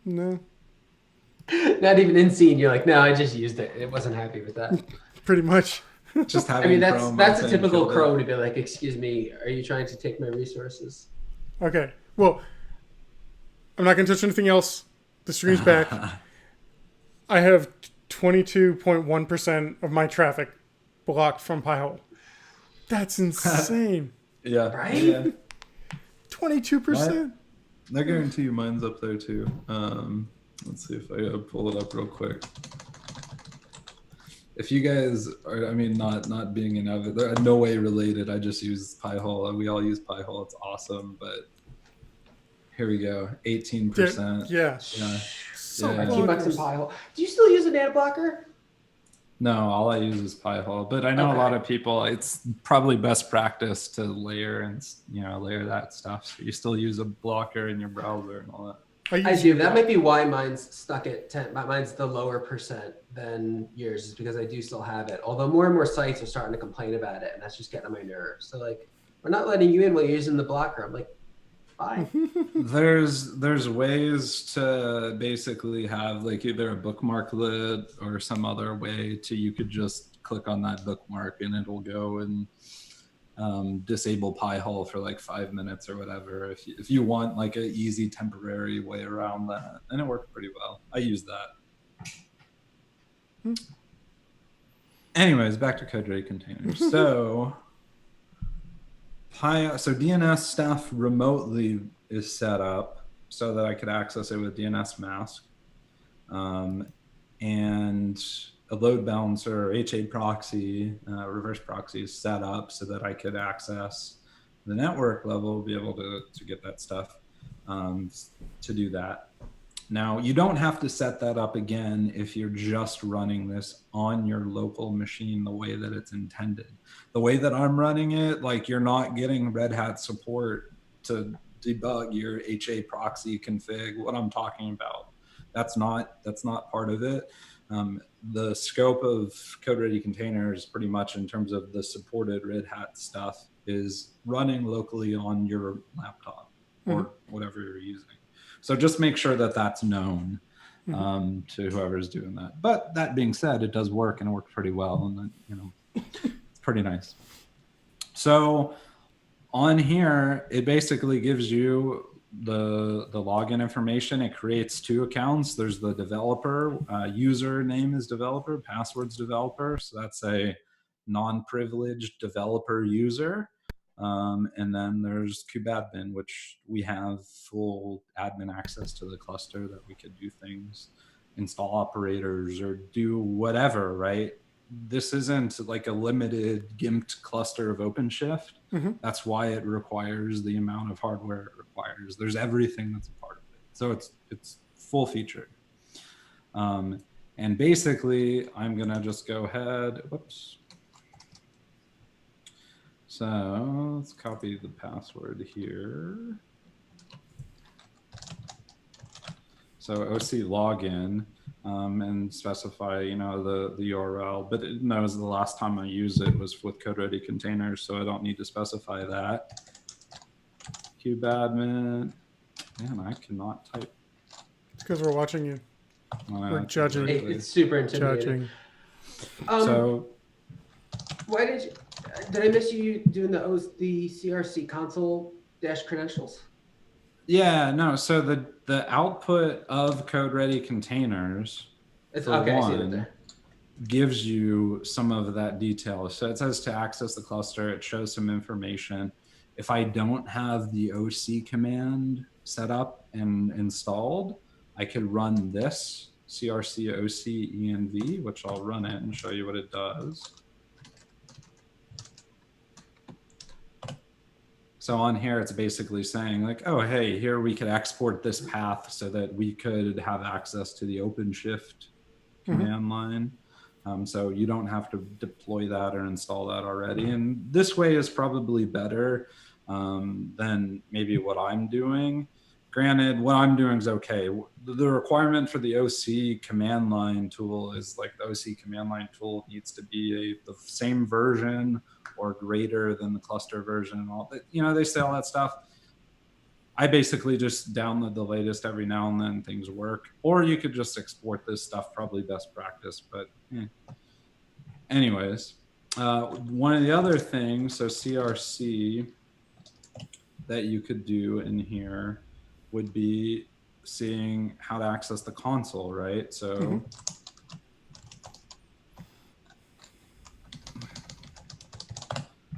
No, Not even in scene. You're like, no, I just used it. It wasn't happy with that. pretty much. Just I mean, having that's Chrome that's a open typical killed it. Chrome to be like, excuse me, are you trying to take my resources? Okay. Well, I'm not going to touch anything else. The stream's back. I have 22.1% of my traffic blocked from Pi-hole. That's insane. Yeah, Right? yeah. 22%. I guarantee you mine's up there too. Let's see if I pull it up real quick. If you guys are, I mean, not being in of it, they're no way related. I just use Pi-hole. We all use Pi-hole. It's awesome. But here we go, 18%. Yeah. Yeah, So yeah. 19 bucks in bonkers. Pi-hole. Do you still use a data blocker? No, all I use is Pi-hole. But I know a lot Okay. of people. It's probably best practice to layer and layer that stuff. So you still use a blocker in your browser and all that. I do. That might be why mine's stuck at 10. Mine's the lower percent than yours, is because I do still have it. Although more and more sites are starting to complain about it, and that's just getting on my nerves. So like, we're not letting you in while you're using the blocker. I'm like, fine. There's ways to basically have like either a bookmark lid or some other way to you could just click on that bookmark and it'll go and disable Pi-hole for like 5 minutes or whatever if you want like an easy temporary way around that, and it worked pretty well. I use that. Anyways, back to code ready containers. So DNS stuff remotely is set up so that I could access it with DNS mask, and a load balancer or HA proxy, reverse proxy is set up so that I could access the network level, be able to get that stuff, to do that. Now, you don't have to set that up again if you're just running this on your local machine the way that it's intended. The way that I'm running it, like you're not getting Red Hat support to debug your HA proxy config, what I'm talking about. That's not part of it. The scope of code ready containers pretty much in terms of the supported Red Hat stuff is running locally on your laptop or whatever you're using. So just make sure that that's known to whoever's doing that. But that being said, it does work and it works pretty well, and it's pretty nice. So on here, it basically gives you the login information. It creates two accounts. There's the developer, username is developer, password's developer. So that's a non-privileged developer user. And then there's kubeadmin, which we have full admin access to the cluster that we could do things, install operators or do whatever, right? This isn't like a limited gimped cluster of OpenShift. That's why it requires the amount of hardware it requires. There's everything that's a part of it. So it's full featured. And basically, I'm going to just go ahead. Whoops. So let's copy the password here. So OC login, and specify, the URL, but it knows the last time I used it was with code ready containers, so I don't need to specify that. Kubeadmin, man, I cannot type. It's because we're watching you. We're judging. It's super intimidating. So why did I miss you doing the CRC console dash credentials? Yeah, no. So the output of code ready containers, it's okay. I see it there. Gives you some of that detail. So it says to access the cluster, it shows some information. If I don't have the OC command set up and installed, I could run this CRC OC env, which I'll run it and show you what it does. So on here, it's basically saying like, oh, hey, here we could export this path so that we could have access to the OpenShift command line. So you don't have to deploy that or install that already. And this way is probably better than maybe what I'm doing. Granted, what I'm doing is okay. The requirement for the OC command line tool is like the OC command line tool needs to be the same version or greater than the cluster version and all that. They say all that stuff. I basically just download the latest every now and then, things work. Or you could just export this stuff, probably best practice. But anyways, one of the other things, so CRC that you could do in here would be seeing how to access the console, right? So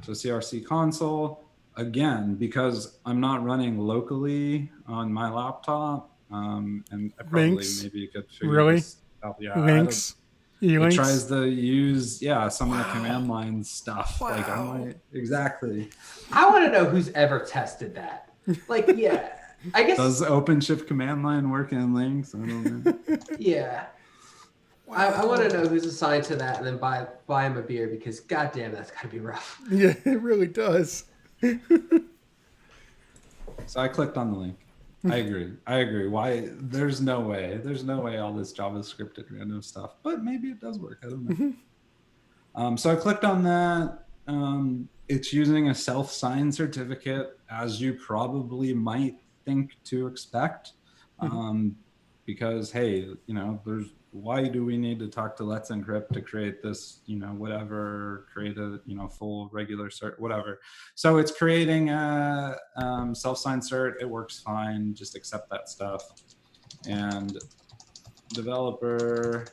so CRC console, again, because I'm not running locally on my laptop, and I probably Links, maybe you could figure really? this out. Yeah, I don't. Links, It tries e-links. to use some of the Wow. command line stuff. Like I Wow. might exactly. I want to know who's ever tested that. Like, yeah, I guess. Does OpenShift command line work in links? I don't know. Yeah. Wow. I want to know who's assigned to that and then buy him a beer because goddamn, that's got to be rough. Yeah, it really does. So I clicked on the link. I agree. Why? There's no way all this JavaScript and random stuff, but maybe it does work. I don't know. So I clicked on that. It's using a self-signed certificate, as you probably might think to expect, because hey, why do we need to talk to Let's Encrypt to create this, create a, full regular cert, whatever. So it's creating a self-signed cert. It works fine. Just accept that stuff. And developer.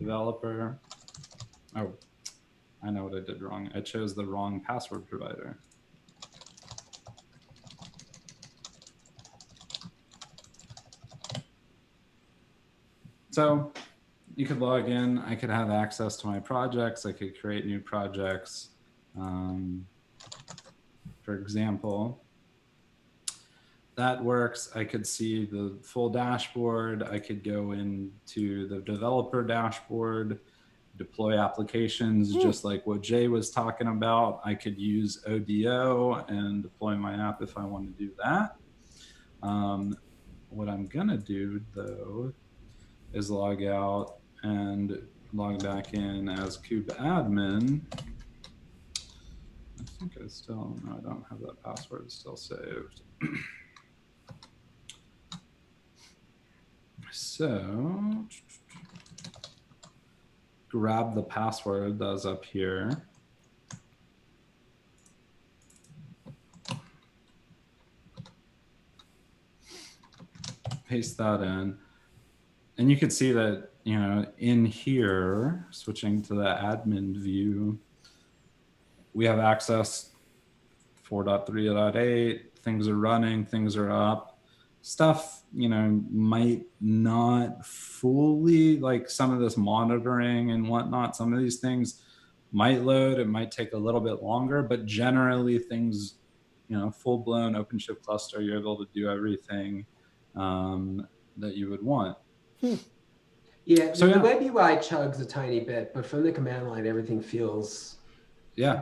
Oh, I know what I did wrong. I chose the wrong password provider. So you could log in. I could have access to my projects. I could create new projects. For example, that works. I could see the full dashboard. I could go into the developer dashboard, deploy applications, just like what Jay was talking about. I could use ODO and deploy my app if I want to do that. What I'm going to do, though, is log out and log back in as kubeadmin. I think I don't have that password still saved. So grab the password that's up here. Paste that in. And you can see that, in here, switching to the admin view, we have access 4.3.8, things are running, things are up. Stuff, might not fully, like some of this monitoring and whatnot, some of these things might load, it might take a little bit longer, but generally things, full-blown OpenShift cluster, you're able to do everything that you would want. Yeah, So the web UI chugs a tiny bit, but from the command line, everything feels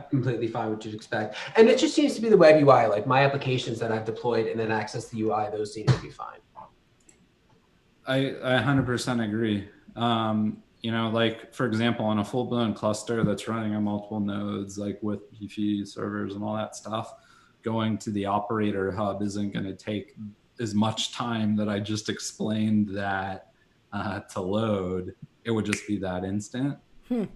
completely fine, what you'd expect. And it just seems to be the web UI, like my applications that I've deployed and then access the UI, those seem to be fine. I 100% agree. Like for example, on a full-blown cluster that's running on multiple nodes, like with beefy servers and all that stuff, going to the operator hub isn't going to take as much time that I just explained that to load. It would just be that instant.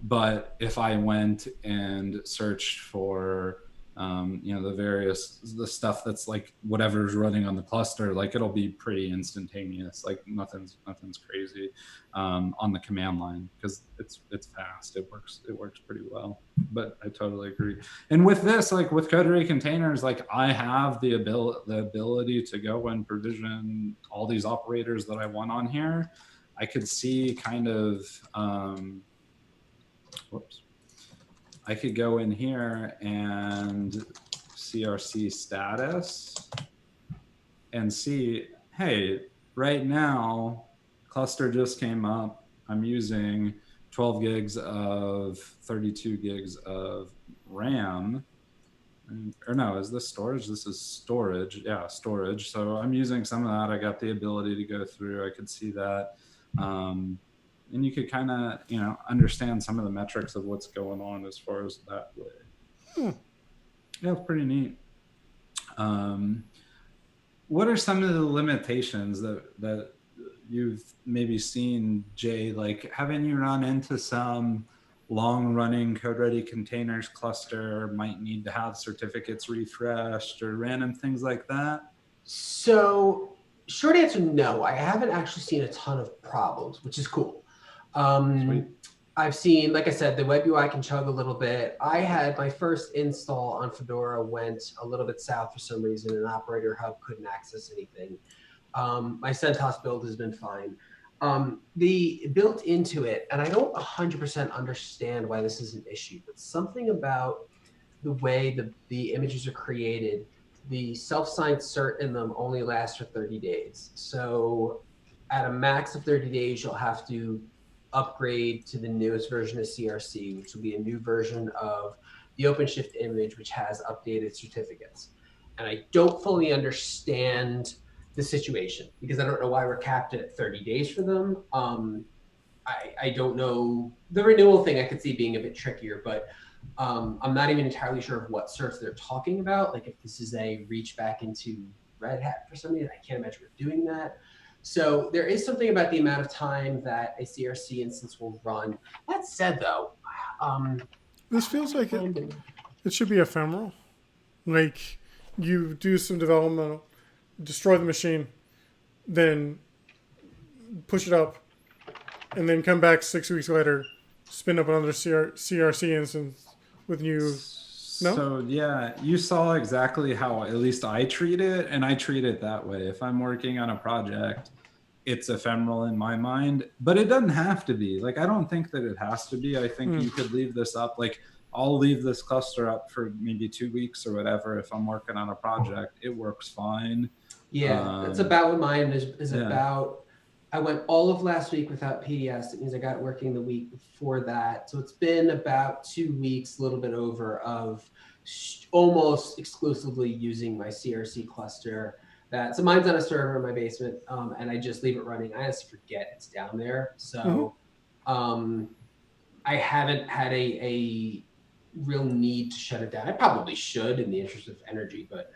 But if I went and searched for the stuff that's like whatever's running on the cluster, like it'll be pretty instantaneous. Like nothing's crazy on the command line because it's fast. It works pretty well. But I totally agree. And with this, like with Coterie containers, like I have the ability to go and provision all these operators that I want on here. I could see kind of I could go in here and CRC status and see, hey, right now, cluster just came up. I'm using 12 gigs of 32 gigs of RAM. Or no, is this storage? This is storage. Yeah, storage. So I'm using some of that. I got the ability to go through. I could see that. And you could kind of, understand some of the metrics of what's going on as far as that way. Yeah, it's pretty neat. what are some of the limitations that you've maybe seen, Jay? Like, haven't you run into some long running code ready containers cluster might need to have certificates refreshed or random things like that? So, short answer, no. I haven't actually seen a ton of problems, which is cool. Sweet. I've seen, like I said, the web UI can chug a little bit. I had my first install on Fedora went a little bit south for some reason, and Operator Hub couldn't access anything. My CentOS build has been fine. The built into it, and I don't 100% understand why this is an issue, but something about the way the images are created, the self-signed cert in them only lasts for 30 days. So at a max of 30 days, you'll have to upgrade to the newest version of CRC, which will be a new version of the OpenShift image, which has updated certificates. And I don't fully understand the situation because I don't know why we're capped at 30 days for them. I don't know. The renewal thing I could see being a bit trickier, but I'm not even entirely sure of what certs they're talking about. Like if this is a reach back into Red Hat for some reason, I can't imagine we're doing that. So there is something about the amount of time that a CRC instance will run. That said, though, This feels like it should be ephemeral. Like you do some development, destroy the machine, then push it up, and then come back 6 weeks later, spin up another CRC instance with new. No? So yeah, you saw exactly how at least I treat it, and I treat it that way. If I'm working on a project, it's ephemeral in my mind, but it doesn't have to be. Like I don't think that it has to be. I think you could leave this up. Like I'll leave this cluster up for maybe 2 weeks or whatever. If I'm working on a project, it works fine. Yeah, that's about what mine is yeah. about. I went all of last week without PDS. It means I got it working the week before that. So it's been about 2 weeks, a little bit over, of almost exclusively using my CRC cluster. So mine's on a server in my basement, and I just leave it running. I just forget it's down there. So I haven't had a real need to shut it down. I probably should in the interest of energy, but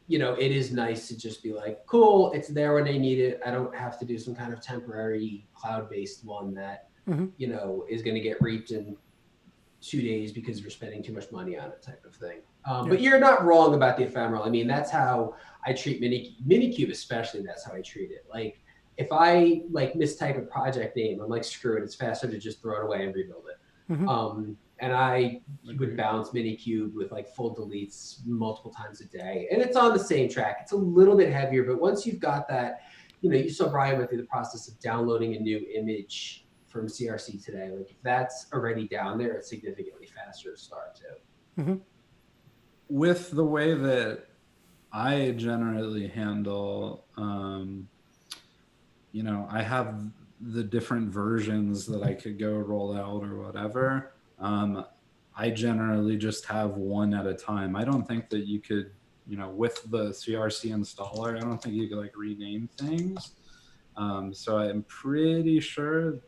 it is nice to just be like, cool, it's there when I need it. I don't have to do some kind of temporary cloud-based one that, is going to get reaped in 2 days because we're spending too much money on it type of thing. But you're not wrong about the ephemeral. I mean, that's how I treat Minikube, especially. That's how I treat it. Like if I mistype a project name, I'm like, screw it. It's faster to just throw it away and rebuild it. And I would bounce Minikube with full deletes multiple times a day. And it's on the same track. It's a little bit heavier, but once you've got that, you saw Brian went through the process of downloading a new image from CRC today. Like if that's already down there, it's significantly faster to start too. With the way that I generally handle, I have the different versions that I could go roll out or whatever. I generally just have one at a time. I don't think that you could, with the CRC installer, I don't think you could rename things. So I'm pretty sure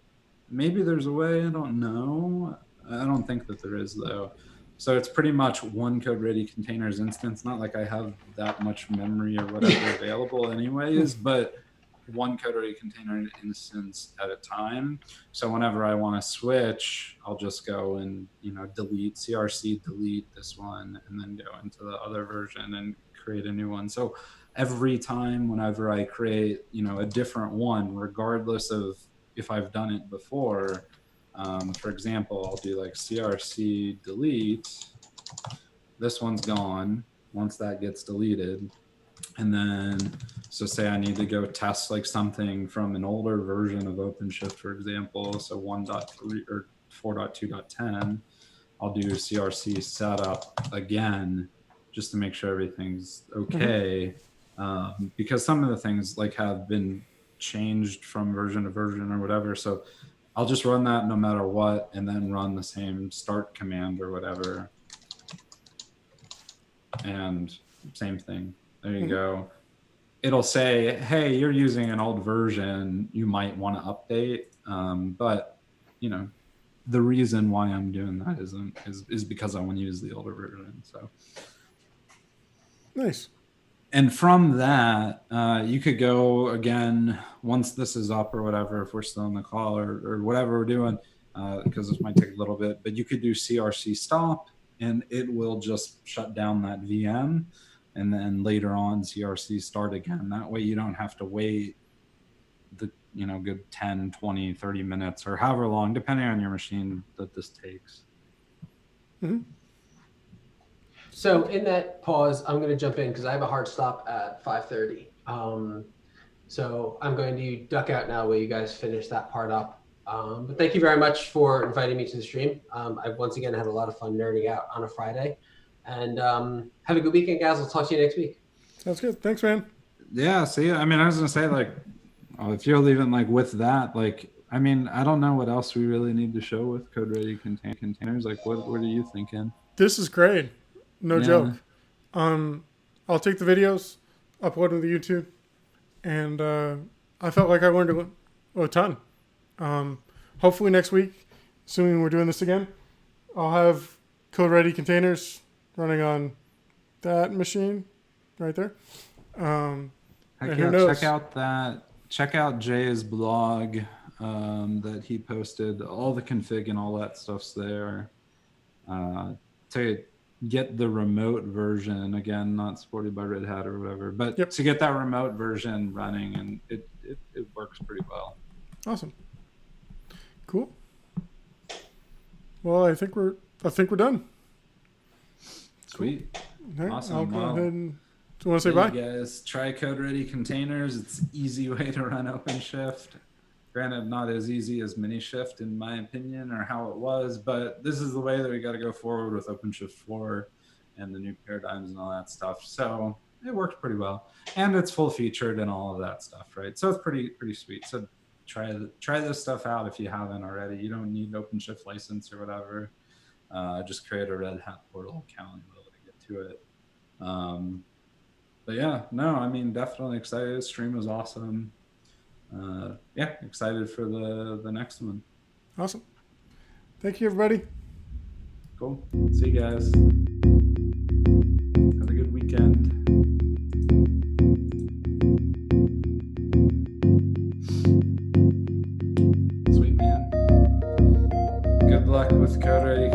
maybe there's a way, I don't know. I don't think that there is though. So it's pretty much one code ready containers instance. Not like I have that much memory or whatever available anyways, but one code ready container instance at a time. So whenever I want to switch, I'll just go and delete CRC, delete this one, and then go into the other version and create a new one. So every time whenever I create a different one, regardless of if I've done it before, for example, I'll do CRC delete, this one's gone once that gets deleted. And then, so say I need to go test something from an older version of OpenShift, for example, so 1.3 or 4.2.10, I'll do CRC setup again, just to make sure everything's okay. Because some of the things have been changed from version to version or whatever. So I'll just run that no matter what, and then run the same start command or whatever. And same thing. There you go. It'll say, hey, you're using an old version. You might want to update. But, the reason why I'm doing that is because I want to use the older version. So nice. And from that, you could go again once this is up or whatever, if we're still in the call or whatever we're doing, because this might take a little bit, but you could do CRC stop and it will just shut down that VM. And then later on, CRC start again. That way you don't have to wait the, good 10, 20, 30 minutes or however long, depending on your machine that this takes. Mm-hmm. So in that pause, I'm going to jump in because I have a hard stop at 5:30. So I'm going to duck out now while you guys finish that part up. But thank you very much for inviting me to the stream. I've once again had a lot of fun nerding out on a Friday. And have a good weekend, guys. I'll talk to you next week. Sounds good. Thanks, man. Yeah, see, I mean, I was going to say, like, if you're leaving, like, with that, like, I mean, I don't know what else we really need to show with code ready containers. Like, what are you thinking? This is great. No joke. I'll take the videos, upload them to YouTube, and I felt like I learned a ton. Hopefully next week, assuming we're doing this again, I'll have code ready containers running on that machine right there. And who knows? Check out Jay's blog that he posted. All the config and all that stuff's there. To get the remote version, again, not supported by Red Hat or whatever, but to get that remote version running, and it works pretty well. Awesome. Cool. Well, I think we're done. Sweet. Cool. Awesome. I'll go ahead and. Do you want to say bye? You guys, try code ready containers. It's an easy way to run OpenShift. Granted, not as easy as Minishift in my opinion, or how it was, but this is the way that we got to go forward with OpenShift 4 and the new paradigms and all that stuff. So it works pretty well, and it's full featured and all of that stuff, right? So it's pretty sweet. So try this stuff out if you haven't already. You don't need an OpenShift license or whatever. Just create a Red Hat portal account and be able to get to it. But yeah, no, I mean, definitely excited. Stream was awesome. Excited for the next one. Awesome. Thank you, everybody. Cool. See you guys. Have a good weekend. Sweet, man. Good luck with code ready.